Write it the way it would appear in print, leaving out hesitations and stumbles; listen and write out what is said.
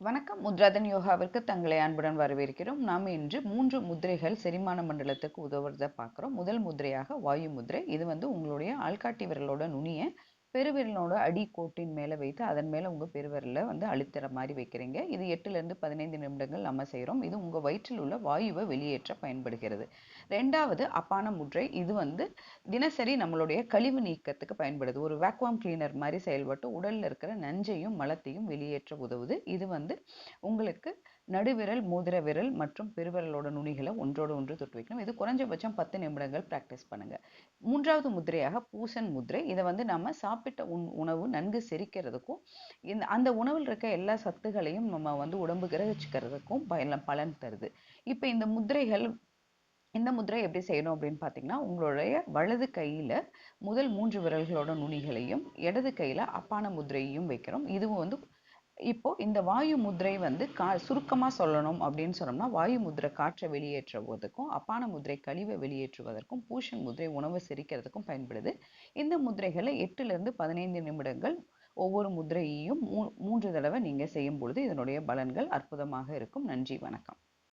வணக்கம். முத்ராதன் யோகாவிற்கு தங்களை அன்புடன் வரவேற்கிறோம். நாம் இன்று 3 முத்திரைகள் செரிமான மண்டலத்துக்கு உதவுறத பார்க்குறோம். முதல் முத்திரையாக வாயு முத்திரை. இது வந்து உங்களுடைய ஆள்காட்டி விரலோட நுனிய பெருவிரலோட அடிக்கோட்டின் மேல வைத்து அதன் மேல உங்க பெருவிரல வந்து அழுத்துற மாதிரி வைக்கிறீங்க. இது 8லிருந்து 15 நிமிடங்கள் நம்ம செய்றோம். இது உங்க வயிற்றில் உள்ள வாயுவை வெளியேற்ற பயன்படுகிறது. 2வது அப்பான முத்திரை. இது வந்து தினசரி நம்மளுடைய கழிவு நீக்கத்துக்கு பயன்படுது. ஒரு வேக்யூம் கிளீனர் மாதிரி செயல்பட்டு உடல்ல இருக்கிற நஞ்சையும் மலத்தையும் வெளியேற்ற உதவுது. இது வந்து உங்களுக்கு நடுவிரல், மோதிர விரல் மற்றும் பெருவிரலோட நுனிகளை ஒன்றோடு ஒன்று தொட்டு வைக்கணும். இது குறைஞ்சபட்சம் 10 நிமிடங்கள் பிராக்டிஸ் பண்ணுங்க. 3வது முத்திரையாக பூசன் முத்திரை. இதை வந்து நம்ம சாப்பிட்ட உணவு நன்கு செரிக்கிறதுக்கும் அந்த உணவில் இருக்க எல்லா சத்துகளையும் நம்ம வந்து உடம்பு கிரகிச்சுக்கிறதுக்கும் பலன் தருது. இப்போ இந்த முத்திரை எப்படி செய்யணும் அப்படின்னு பார்த்தீங்கன்னா, உங்களுடைய வலது கையில முதல் 3 விரல்களோட நுனிகளையும் இடது கையில அப்பான முத்திரையையும் வைக்கிறோம். இதுவும் வந்து இப்போ இந்த வாயு முத்திரை வந்து சுருக்கமா சொல்லணும் அப்படின்னு சொன்னோம்னா, வாயு முத்திரை காற்றை வெளியேற்றுவதற்கும், அப்பான முத்திரை கழிவை வெளியேற்றுவதற்கும், பூஷன் முத்திரை உணவு செரிக்கிறதுக்கும் பயன்படுது. இந்த முத்திரைகளை 8லிருந்து 15 நிமிடங்கள் ஒவ்வொரு முத்திரையையும் 3 தடவை நீங்க செய்யும் பொழுது இதனுடைய பலன்கள் அற்புதமாக இருக்கும். நன்றி, வணக்கம்.